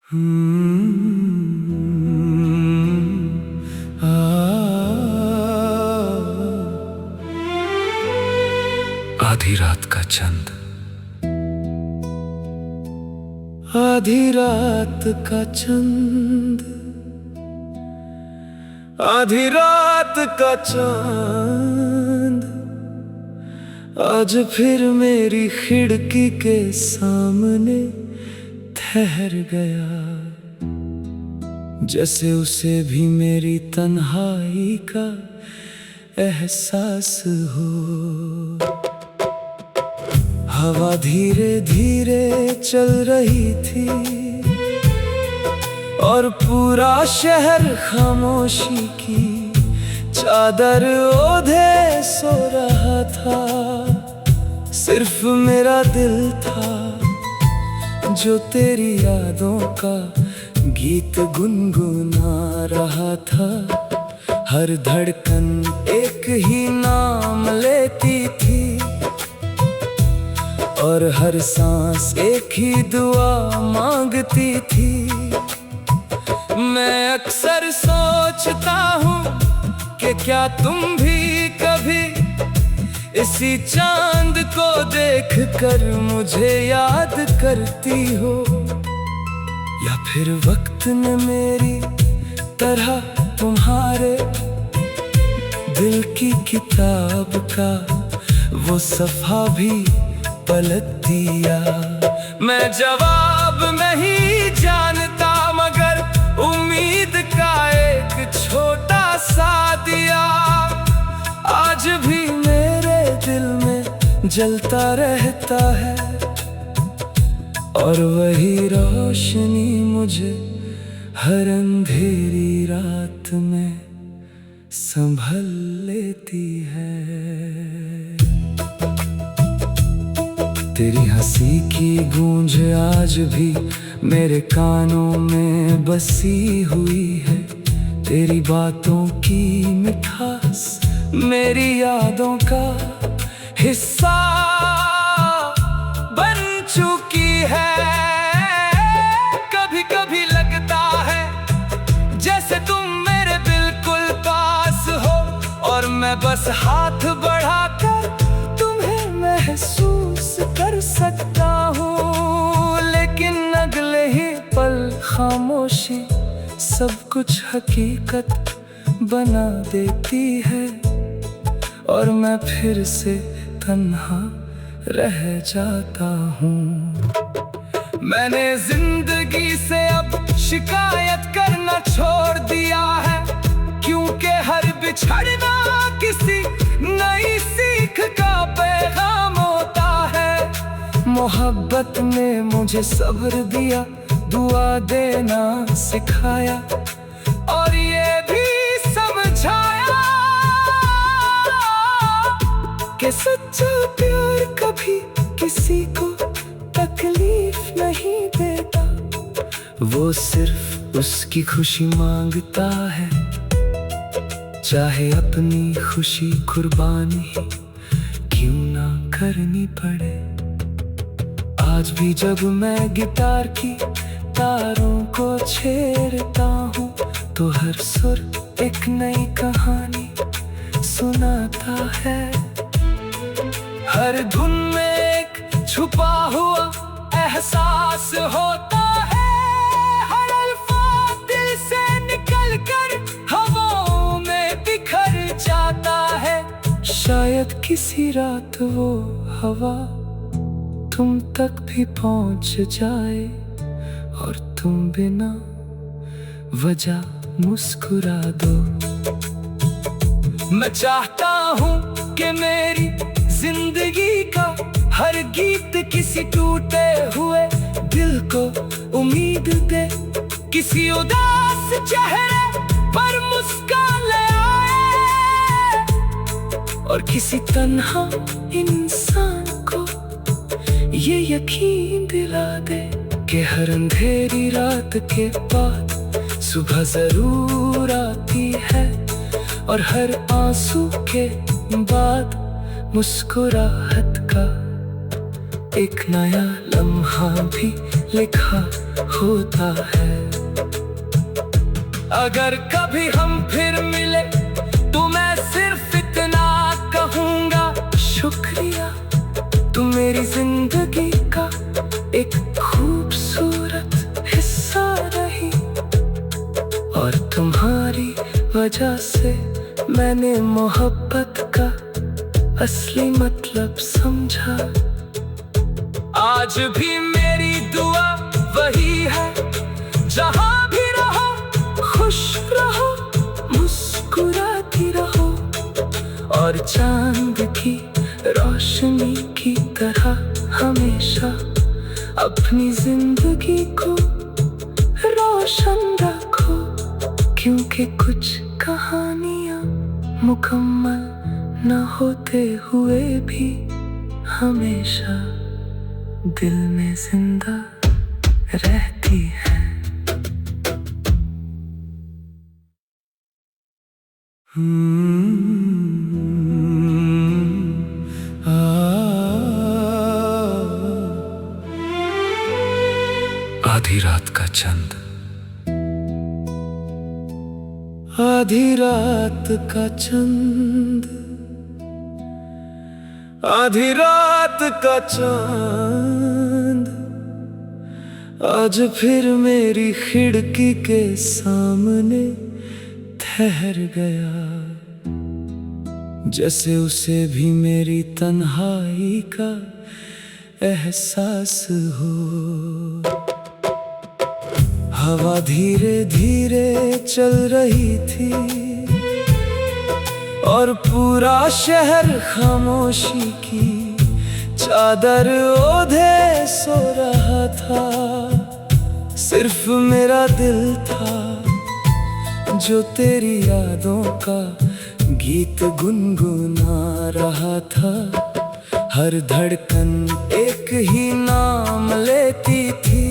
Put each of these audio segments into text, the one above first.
आधी रात का चंद, आधी रात का चंद, आधी रात का चांद आज फिर मेरी खिड़की के सामने ठहर गया। जैसे उसे भी मेरी तन्हाई का एहसास हो। हवा धीरे धीरे चल रही थी और पूरा शहर खामोशी की चादर ओढ़े सो रहा था। सिर्फ मेरा दिल था जो तेरी यादों का गीत गुनगुना रहा था। हर धड़कन एक ही नाम लेती थी और हर सांस एक ही दुआ मांगती थी। मैं अक्सर सोचता हूँ कि क्या तुम भी कभी इसी चांद को देखकर मुझे याद करती हो, या फिर वक्त ने मेरी तरह तुम्हारे दिल की किताब का वो सफ़ा भी पलट दिया। मैं जवाब नहीं जानता मगर उम्मीद का एक छोटा सा दिया आज भी मेरे दिल में जलता रहता है। और वही रोशनी मुझे हर अंधेरी रात में संभल लेती है। तेरी हंसी की गूंज आज भी मेरे कानों में बसी हुई है। तेरी बातों की मिठास मेरी यादों का हिस्सा बन चुकी है। कभी कभी लगता है जैसे तुम मेरे बिल्कुल पास हो और मैं बस हाथ बढ़ाकर तुम्हें महसूस कर सकता हूँ। लेकिन अगले ही पल खामोशी सब कुछ हकीकत बना देती है और मैं फिर से तन्हा रह जाता हूँ। मैंने जिंदगी से अब शिकायत करना छोड़ दिया है, क्योंकि हर बिछड़ना किसी नई सीख का पैगाम होता है। मोहब्बत ने मुझे सब्र दिया, दुआ देना सिखाया और ये भी समझाया कि सच्चा प्यार कभी किसी को तकलीफ नहीं देता। वो सिर्फ उसकी खुशी मांगता है, चाहे अपनी खुशी कुर्बानी क्यों ना करनी पड़े। आज भी जब मैं गिटार की तारों को छेड़ता हूँ तो हर सुर एक नई कहानी सुनाता है। हर धुन में एक छुपा हुआ एहसास होता है। हर अल्फाज दिल से निकल कर हवाओं में बिखर जाता है। शायद किसी रात वो हवा तुम तक भी पहुंच जाए और तुम बिना वजह मुस्कुरा दो। मैं चाहता हूँ कि मेरी जिंदगी का हर गीत किसी टूटे हुए दिल को उम्मीद दे, किसी उदास चेहरे पर मुस्कान ले आए और किसी तन्हा इंसान को ये यकीन दिला दे कि हर अंधेरी रात के बाद सुबह जरूर आती है और हर आंसू के बाद मुस्कुराहट का एक नया लम्हा भी लिखा होता है। अगर कभी हम फिर मिले तो मैं सिर्फ इतना कहूँगा, शुक्रिया, तू मेरी जिंदगी का एक खूबसूरत हिस्सा रही। और तुम्हारी वजह से मैंने मोहब्बत का असली मतलब समझा। आज भी मेरी दुआ वही है, जहां भी रहो खुश रहो, मुस्कुराती रहो और चांद की रोशनी की तरह हमेशा अपनी जिंदगी को रोशन रखो। क्योंकि कुछ कहानियां मुकम्मल न होते हुए भी हमेशा दिल में जिंदा रहती है। आधी रात का चंद, आधी रात का चंद, आधी रात का चांद आज फिर मेरी खिड़की के सामने ठहर गया। जैसे उसे भी मेरी तन्हाई का एहसास हो। हवा धीरे धीरे चल रही थी और पूरा शहर खामोशी की चादर ओढ़े सो रहा था। सिर्फ मेरा दिल था जो तेरी यादों का गीत गुनगुना रहा था। हर धड़कन एक ही नाम लेती थी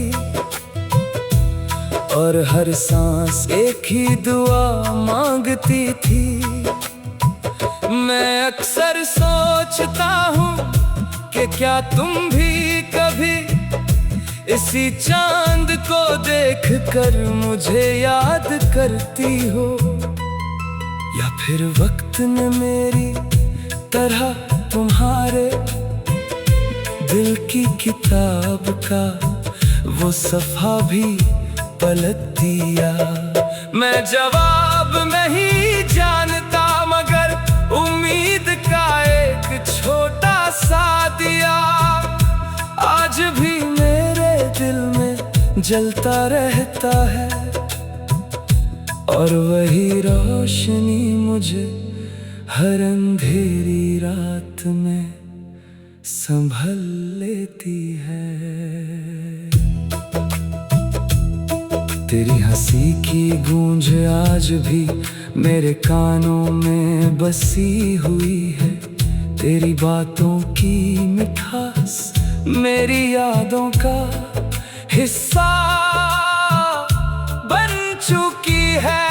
और हर सांस एक ही दुआ मांगती थी। मैं अक्सर सोचता हूँ कि क्या तुम भी कभी इसी चांद को देखकर मुझे याद करती हो, या फिर वक्त ने मेरी तरह तुम्हारे दिल की किताब का वो सफ़ा भी पलट दिया। मैं जवाब नहीं जानता मगर उम्मीद का एक छोटा सा दिया आज भी मेरे दिल में जलता रहता है। और वही रोशनी मुझे हर अंधेरी रात में संभल लेती है। तेरी हंसी की गूंज आज भी मेरे कानों में बसी हुई है। तेरी बातों की मिठास मेरी यादों का हिस्सा बन चुकी है।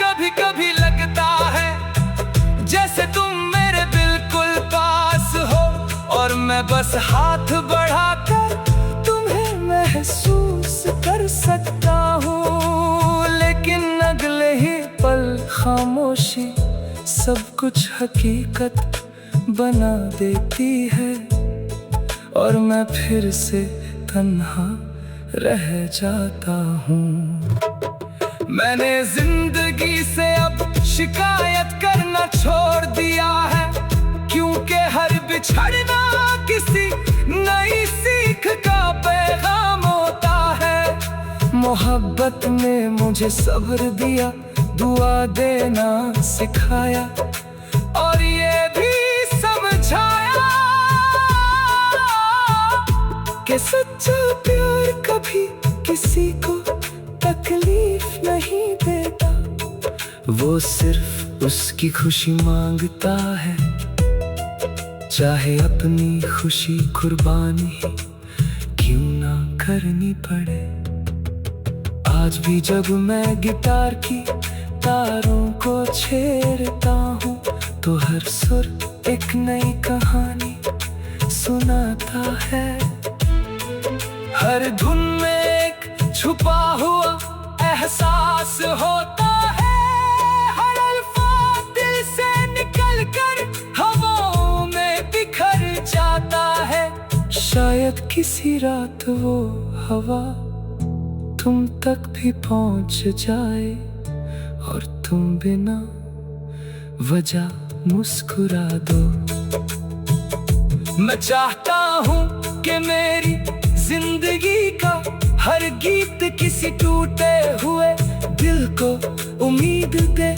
कभी कभी लगता है जैसे तुम मेरे बिल्कुल पास हो और मैं बस हाथ बढ़ाकर तुम्हें महसूस कर सकता हूँ। लेकिन अगले ही पल खामोशी सब कुछ हकीकत बना देती है और मैं फिर से तन्हा रह जाता हूँ। मैंने जिंदगी से अब शिकायत करना छोड़ दिया है, क्योंकि हर बिछड़ना किसी नई सीख का पैगाम होता है। मोहब्बत ने मुझे सब्र दिया, दुआ देना सिखाया और ये भी समझाया कि सच्चा प्यार कभी किसी को तकलीफ नहीं देता। वो सिर्फ उसकी खुशी मांगता है, चाहे अपनी खुशी कुर्बानी क्यों ना करनी पड़े। आज भी जब मैं गिटार की तारों को छेड़ता हूँ तो हर सुर एक नई कहानी सुनाता है। हर धुन में एक छुपा हुआ एहसास होता है। हर अल्फाज दिल से निकल कर हवाओं में बिखर जाता है। शायद किसी रात वो हवा तुम तक भी पहुंच जाए और तुम बिना वजह मुस्कुरा दो। मैं चाहता हूँ कि मेरी जिंदगी का हर गीत किसी टूटे हुए दिल को उम्मीद दे।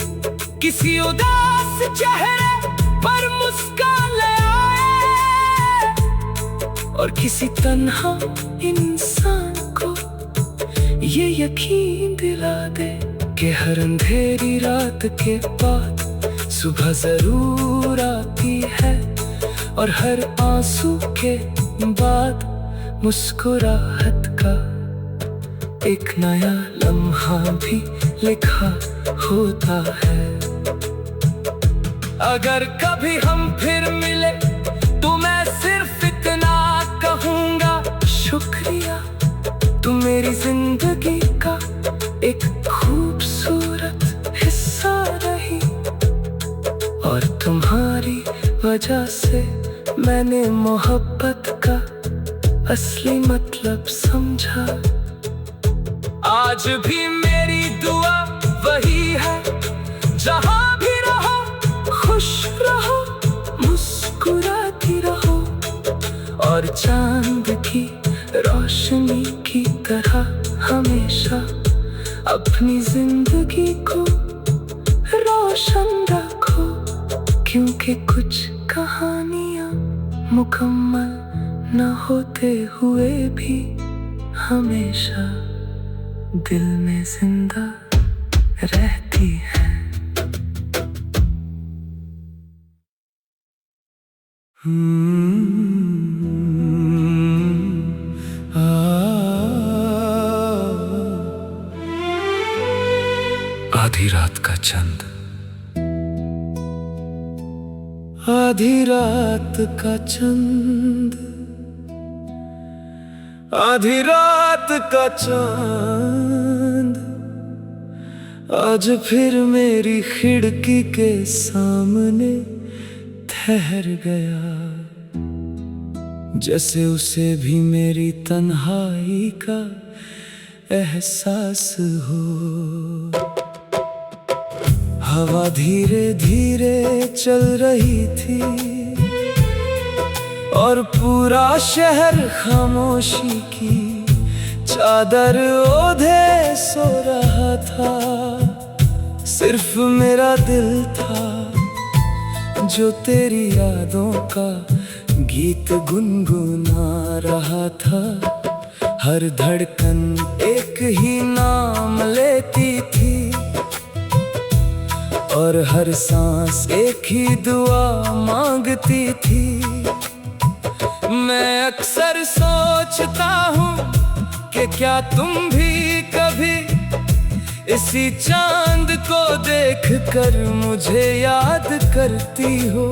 किसी उदास चेहरे पर मुस्कान ले आए और किसी तन्हा इंसान को ये यकीन दिला दे कि हर अंधेरी रात के बाद सुबह जरूर आती है और हर आंसू के बाद मुस्कुराहट का एक नया लम्हा भी लिखा होता है। अगर कभी हम फिर मिले तो मैं सिर्फ इतना कहूँगा, शुक्रिया तुम मेरी जिंदगी का एक खूबसूरत हिस्सा रही और तुम्हारी वजह से मैंने मोहब्बत का असली मतलब समझा। आज भी मेरी दुआ वही है, जहां भी रहो खुश रहो, मुस्कुराती रहो और चांद की रोशनी की तरह हमेशा अपनी जिंदगी को रोशन रखो। क्योंकि कुछ कहानियां मुकम्मल न होते हुए भी हमेशा दिल में जिंदा रहती है। आधी रात का चंद, आधी रात का चंद, आधी रात का चांद आज फिर मेरी खिड़की के सामने ठहर गया। जैसे उसे भी मेरी तन्हाई का एहसास हो। हवा धीरे धीरे चल रही थी और पूरा शहर खामोशी की चादर ओढ़े सो रहा था। सिर्फ मेरा दिल था जो तेरी यादों का गीत गुनगुना रहा था। हर धड़कन एक ही नाम लेती थी और हर सांस एक ही दुआ मांगती थी। मैं अक्सर सोचता हूँ कि क्या तुम भी कभी इसी चांद को देखकर मुझे याद करती हो,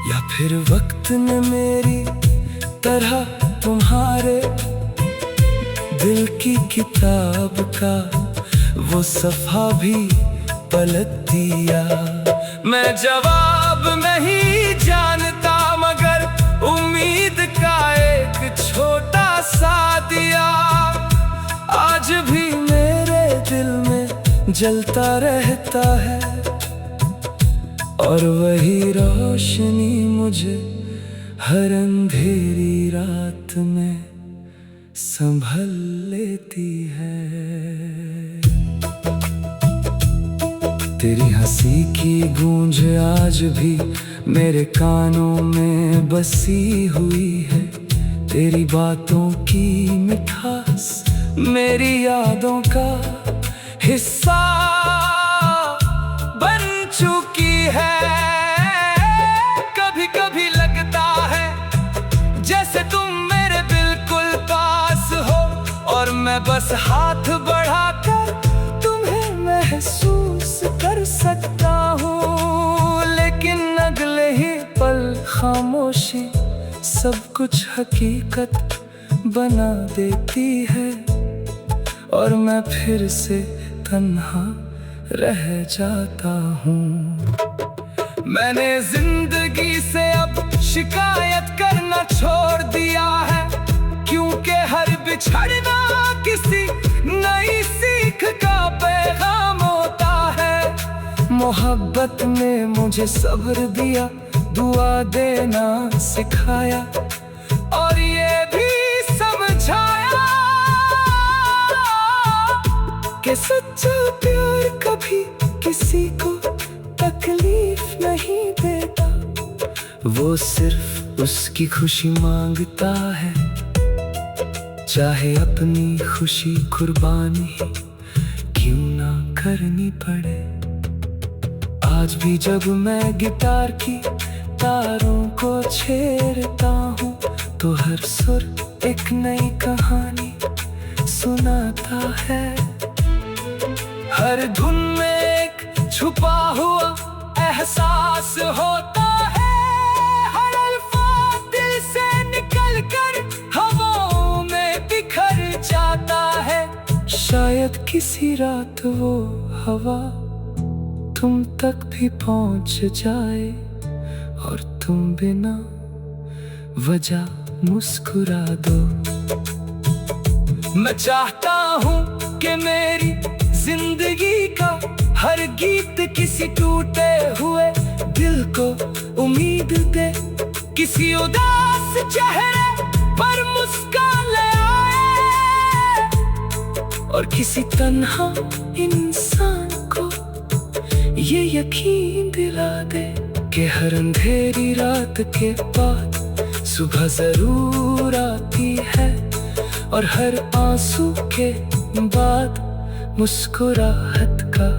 या फिर वक्त ने मेरी तरह तुम्हारे दिल की किताब का वो सफ़ा भी पलट दिया। मैं जवाब नहीं जानता मगर उम्मीद का एक छोटा सा दिया आज भी मेरे दिल में जलता रहता है और वही रोशनी मुझे हर अंधेरी रात में संभल लेती है। तेरी हंसी की गूंज आज भी मेरे कानों में बसी हुई है। तेरी बातों की मिठास मेरी यादों का हिस्सा बन चुकी है। कभी कभी लगता है जैसे तुम मेरे बिल्कुल पास हो और मैं बस हाथ बढ़ाकर तुम्हें महसूस कर सकता हूँ, लेकिन अगले ही पल खामोशी सब कुछ हकीकत बना देती है, और मैं फिर से तन्हा रह जाता हूँ। मैंने जिंदगी से अब शिकायत करना छोड़ दिया है, क्योंकि हर बिछड़ना किसी नई सीख का पैगाम होता है। मोहब्बत ने मुझे सब्र दिया, दुआ देना सिखाया, और ये भी समझाया कि सच्चा प्यार कभी किसी को तकलीफ नहीं देता। वो सिर्फ उसकी खुशी मांगता है, चाहे अपनी खुशी कुर्बानी क्यों ना करनी पड़े। आज भी जब मैं गिटार की तारों को छेड़ता हूँ, तो हर सुर एक नई कहानी सुनाता है। हर धुन में एक छुपा हुआ एहसास होता है, हर अल्फाज दिल से निकल कर हवाओं में बिखर जाता है। शायद किसी रात वो हवा तुम तक भी पहुंच जाए, और तुम बिना वजह मुस्कुरा दो। मैं चाहता हूँ कि मेरी जिंदगी का हर गीत किसी टूटे हुए दिल को उम्मीद दे, किसी उदास चेहरे पर मुस्कान ले आए, और किसी तन्हा इंसान को ये यकीन दिला दे कि हर अंधेरी रात के बाद सुबह जरूर आती है, और हर आंसू के बाद मुस्कुराहट का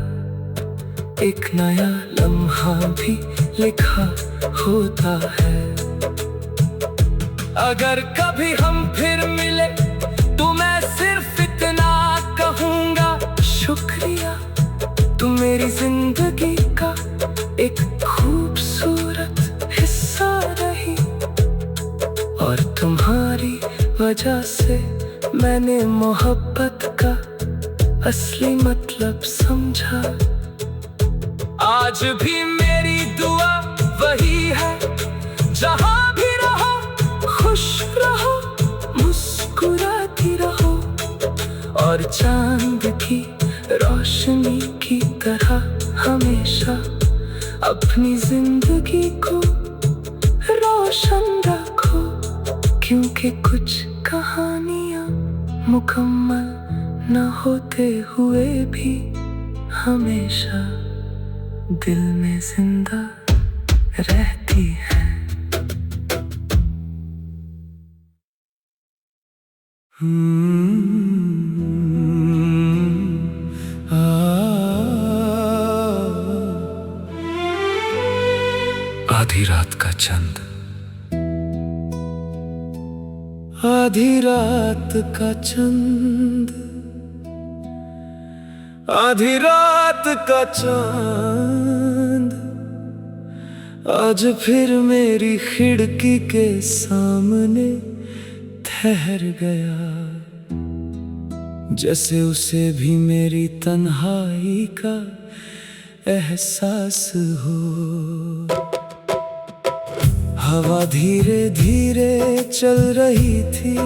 एक नया लम्हा भी लिखा होता है। अगर कभी हम फिर मिले तो मैं सिर्फ इतना कहूँगा, शुक्रिया, तुम मेरी जिंदगी का एक खूबसूरत हिस्सा रही, और तुम्हारी वजह से मैंने मोहब्बत का असली मतलब समझा। आज भी मेरी दुआ वही है, जहां भी रहो खुश रहो, मुस्कुराती रहो, और चांद की रोशनी की तरह हमेशा अपनी जिंदगी को रोशन रखो, क्योंकि कुछ कहानियां मुकम्मल न होते हुए भी हमेशा दिल में जिंदा रहती है। आधी रात का चंद, आधी रात का चंद, आधी रात का चांद आज फिर मेरी खिड़की के सामने ठहर गया, जैसे उसे भी मेरी तन्हाई का एहसास हो। हवा धीरे धीरे चल रही थी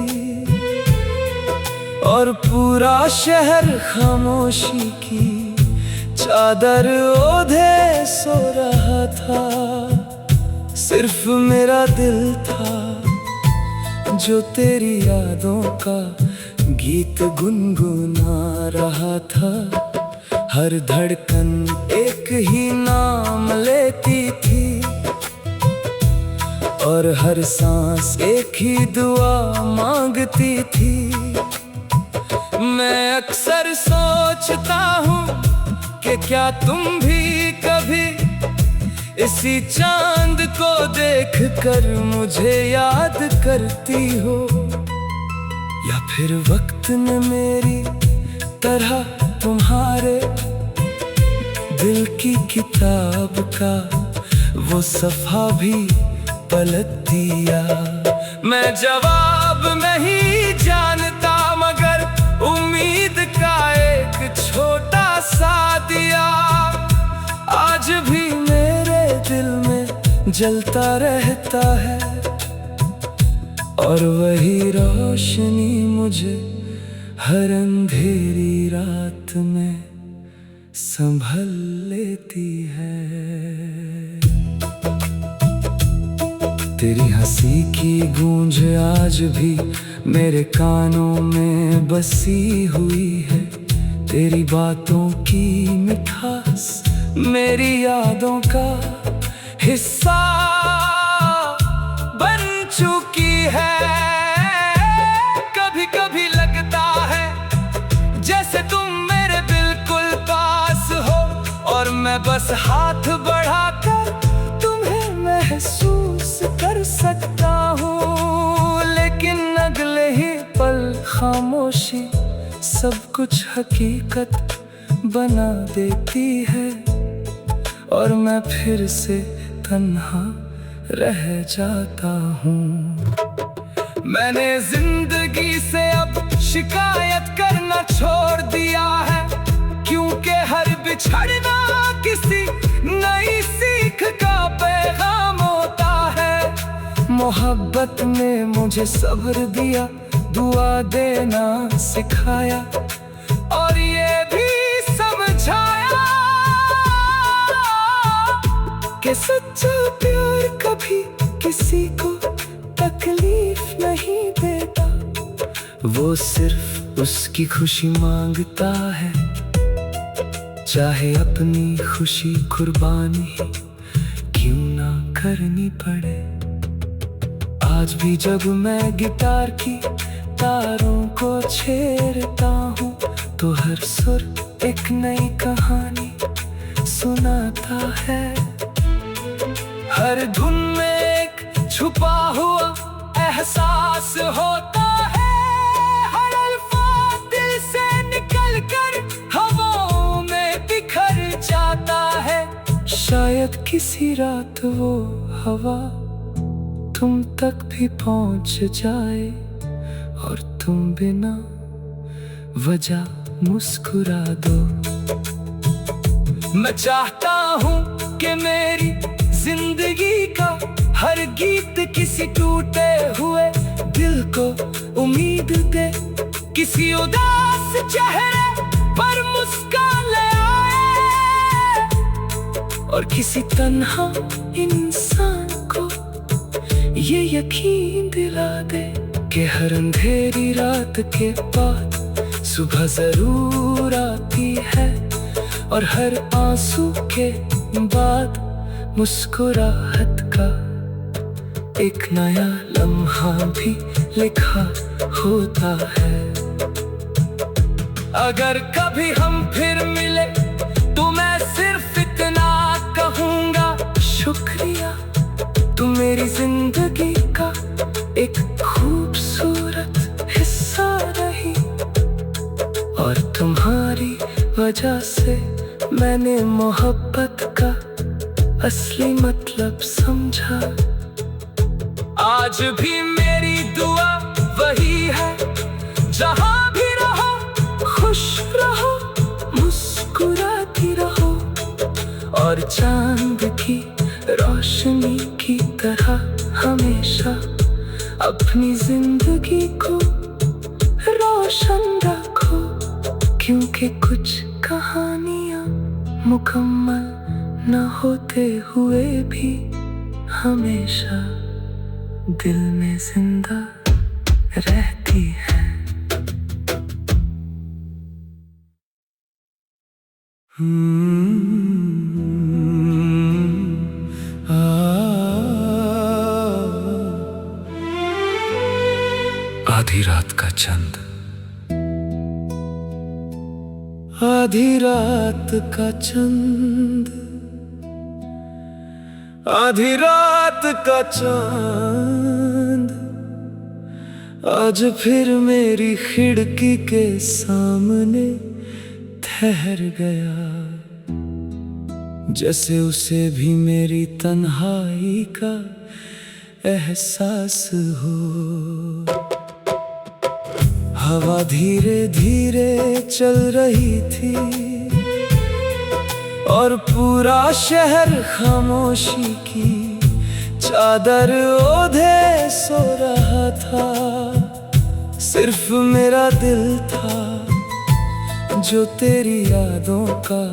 और पूरा शहर खामोशी की चादर ओढ़े सो रहा था। सिर्फ मेरा दिल था जो तेरी यादों का गीत गुनगुना रहा था। हर धड़कन एक ही नाम लेती थी और हर सांस एक ही दुआ मांगती थी। मैं अक्सर सोचता हूँ कि क्या तुम भी कभी इसी चांद को देखकर मुझे याद करती हो, या फिर वक्त ने मेरी तरह तुम्हारे दिल की किताब का वो सफ़ा भी पलट दिया। मैं जवाब नहीं जानता मगर उम्मीद का एक छोटा सा दिया आज भी मेरे दिल में जलता रहता है, और वही रोशनी मुझे हर अंधेरी रात में संभल लेती है। तेरी हंसी की गूंज आज भी मेरे कानों में बसी हुई है, तेरी बातों की मिठास मेरी यादों का हिस्सा बन चुकी है। कभी कभी लगता है जैसे तुम मेरे बिल्कुल पास हो, और मैं बस हाथ बढ़ाकर तुम्हें महसूस कर सकता हूँ, लेकिन अगले ही पल खामोशी सब कुछ हकीकत बना देती है, और मैं फिर से तन्हा रह जाता हूँ। मैंने जिंदगी से अब शिकायत करना छोड़ दिया है, क्योंकि हर बिछड़ना किसी नई सीख का पैगाम होता है। मोहब्बत ने मुझे सब्र दिया, दुआ देना सिखाया, और ये भी समझाया कि सच्चा प्यार कभी किसी को तकलीफ नहीं देता, वो सिर्फ उसकी खुशी मांगता है, चाहे अपनी खुशी कुर्बानी क्यों ना करनी पड़े। आज भी जब मैं गिटार की तारों को छेड़ता हूँ, तो हर सुर एक नई कहानी सुनाता है। हर धुन में एक छुपा हुआ एहसास होता है, हर अल्फाज दिल से निकल कर हवाओं में बिखर जाता है। शायद किसी रात वो हवा तुम तक भी पहुंच जाए, और तुम बिना वजह मुस्कुरा दो। मैं चाहता हूँ कि मेरी जिंदगी का हर गीत किसी टूटे हुए दिल को उम्मीद दे, किसी उदास चेहरे पर मुस्कान ले आए, और किसी तन्हा इंसान को ये यकीन दिला दे कि हर अंधेरी रात के बाद सुबह जरूर आती है, और हर आंसू के बाद मुस्कुराहट का एक नया लम्हा भी लिखा होता है। अगर कभी हम फिर मिले तो मैं सिर्फ इतना कहूँगा, शुक्रिया, तुम मेरी जिंदगी का एक खूबसूरत हिस्सा रही, और तुम्हारी वजह से मैंने मोहब्बत का असली मतलब समझा। आज भी मेरी दुआ वही है, जहां भी रहो खुश रहो, मुस्कुराती रहो, और चांद की रोशनी की तरह हमेशा अपनी जिंदगी को रोशन रखो, क्योंकि कुछ कहानियां मुकम्मल न होते हुए भी हमेशा दिल में जिंदा रहती है। आधी रात का चंद, आधी रात का चंद, आधी रात का चांद आज फिर मेरी खिड़की के सामने ठहर गया, जैसे उसे भी मेरी तन्हाई का एहसास हो। हवा धीरे धीरे चल रही थी और पूरा शहर खामोशी की चादर ओढ़े सो रहा था। सिर्फ मेरा दिल था जो तेरी यादों का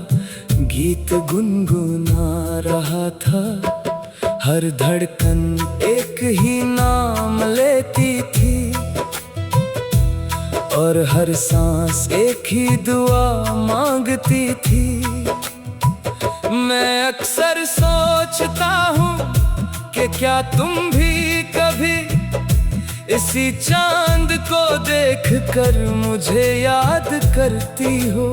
गीत गुनगुना रहा था। हर धड़कन एक ही नाम लेती थी और हर सांस एक ही दुआ मांगती थी। मैं अक्सर सोचता हूँ कि क्या तुम भी कभी इसी चांद को देखकर मुझे याद करती हो,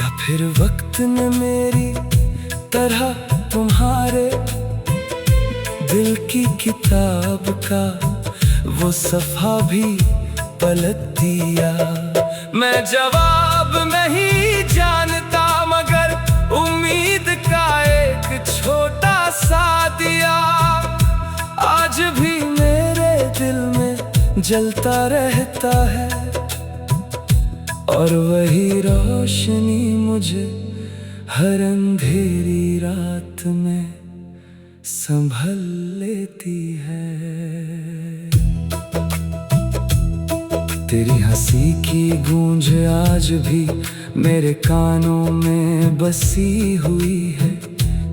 या फिर वक्त ने मेरी तरह तुम्हारे दिल की किताब का वो सफ़ा भी पलट दिया। मैं जवाब नहीं जानता मगर उम्मीद का एक छोटा सा दिया आज भी मेरे दिल में जलता रहता है, और वही रोशनी मुझे हर अंधेरी रात में संभल लेती है। तेरी हंसी की गूंज आज भी मेरे कानों में बसी हुई है।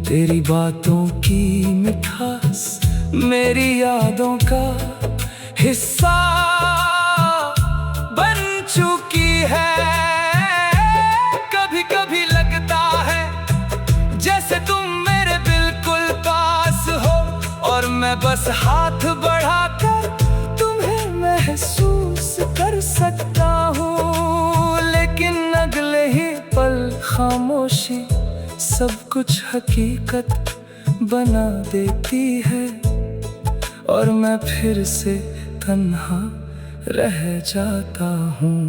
तेरी बातों की मिठास मेरी यादों का हिस्सा बन चुकी है। कभी कभी लगता है जैसे तुम मेरे बिल्कुल पास हो और मैं बस हाथ बढ़ाकर तुम्हें महसूस कर सकता हूँ, लेकिन अगले ही पल खामोशी सब कुछ हकीकत बना देती है और मैं फिर से तन्हा रह जाता हूँ।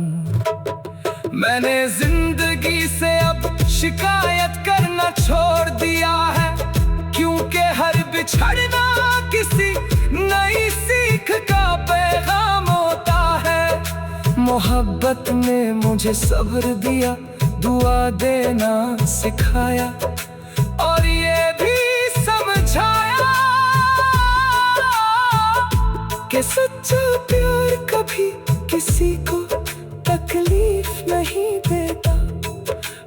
मैंने जिंदगी से अब शिकायत करना छोड़ दिया है, क्योंकि हर बिछड़ना किसी नई सीख का पैगाम होता है। मोहब्बत ने मुझे सब्र दिया, दुआ देना सिखाया और ये भी समझाया कि सच्चा प्यार कभी किसी को तकलीफ नहीं देता।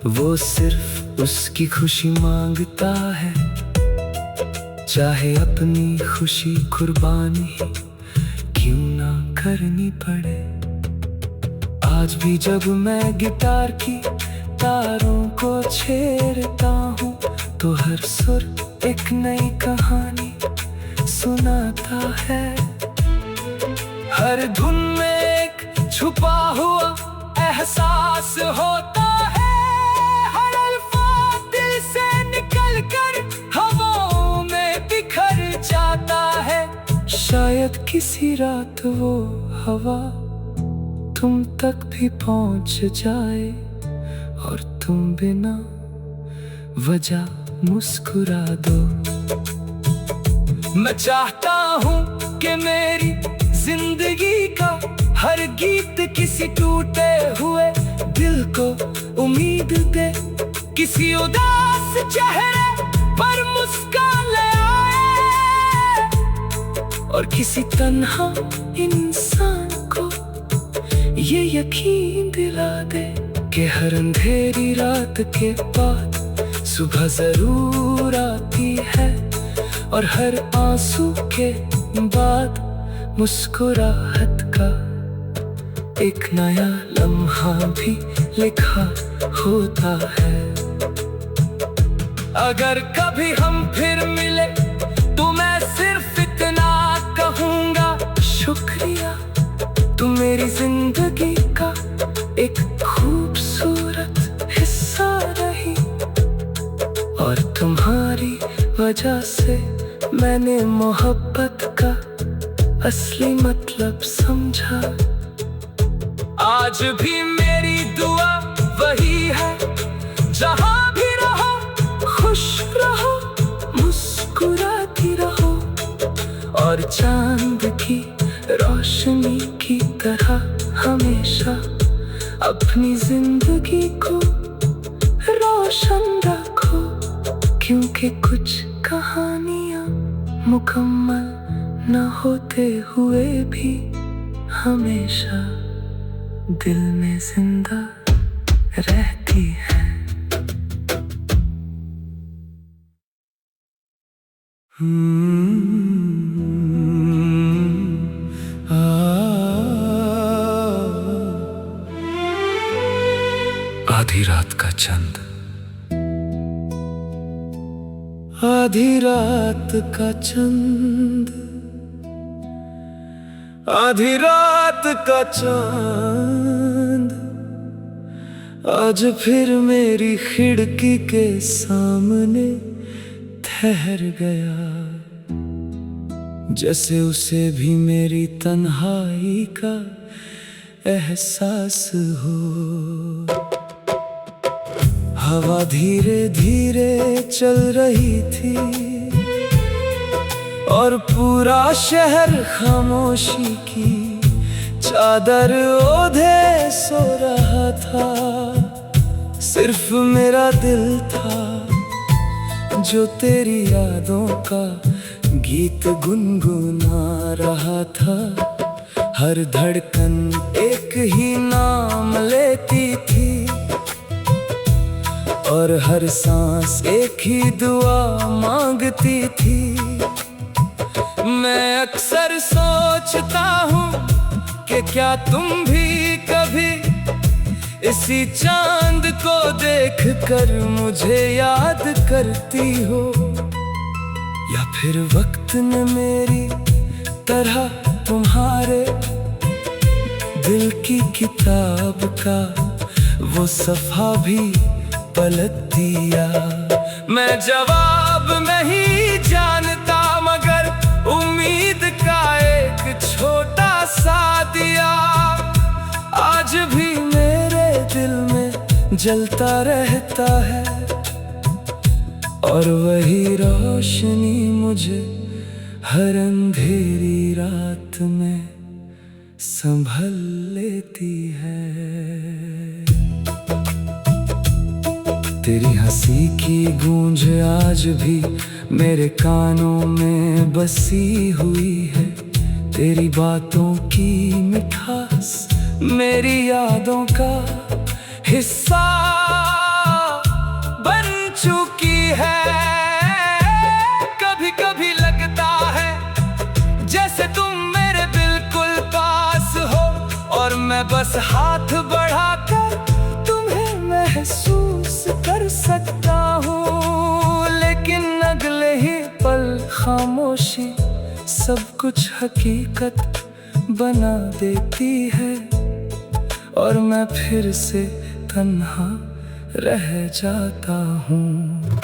वो सिर्फ उसकी खुशी मांगता है, चाहे अपनी खुशी कुर्बानी क्यों ना करनी पड़े। आज भी जब मैं गिटार की तारों को छेड़ता हूँ तो हर सुर एक नई कहानी सुनाता है। हर धुन में एक छुपा हुआ एहसास होता है। हर अल्फाज दिल से निकल कर हवाओं में बिखर जाता है। शायद किसी रात वो हवा तुम तक भी पहुंच जाए और तुम बिना वजह मुस्कुरा दो। मैं चाहता हूँ कि मेरी जिंदगी का हर गीत किसी टूटे हुए दिल को उम्मीद दे, किसी उदास चेहरे पर मुस्कान ले आए और किसी तन्हा इंसान को ये यकीन दिला दे कि हर अंधेरी रात के बाद सुबह जरूर आती है और हर आंसू के बाद मुस्कुराहट का एक नया लम्हा भी लिखा होता है। अगर कभी हम फिर मिले तो मैं सिर्फ इतना कहूँगा, शुक्रिया तुम मेरी जिंदगी का एक खूबसूरत हिस्सा रही और तुम्हारी वजह से मैंने मोहब्बत का असली मतलब समझा। आज भी मेरी दुआ वही है, जहां भी रहो खुश रहो, मुस्कुराती रहो चांद की रोशनी की तरह हमेशा अपनी जिंदगी को रोशन रखो, क्योंकि कुछ कहानियां मुकम्मल न होते हुए भी हमेशा दिल में जिंदा रहती है। आधी रात का चंद, आधी रात का चंद, आधी रात का चांद आज फिर मेरी खिड़की के सामने ठहर गया, जैसे उसे भी मेरी तन्हाई का एहसास हो। हवा धीरे धीरे चल रही थी और पूरा शहर खामोशी की चादर ओढ़े सो रहा था। सिर्फ मेरा दिल था जो तेरी यादों का गीत गुनगुना रहा था। हर धड़कन एक ही नाम लेती थी और हर सांस एक ही दुआ मांगती थी। मैं अक्सर सोचता हूँ कि क्या तुम भी कभी इसी चांद को देखकर मुझे याद करती हो, या फिर वक्त ने मेरी तरह तुम्हारे दिल की किताब का वो सफ़ा भी पलट दिया। मैं जवाब नहीं जानता मगर उम्मीद का एक छोटा सा दिया आज भी मेरे दिल में जलता रहता है, और वही रोशनी मुझे हर अंधेरी रात में संभल लेती है। तेरी हंसी की गूंज आज भी मेरे कानों में बसी हुई है। तेरी बातों की मिठास मेरी यादों का हिस्सा बन चुकी है। कभी कभी लगता है जैसे तुम मेरे बिल्कुल पास हो और मैं बस हाथ बढ़ाकर तुम्हें महसूस कर सकता हूँ, लेकिन अगले ही पल खामोशी सब कुछ हकीकत बना देती है और मैं फिर से तन्हा रह जाता हूँ।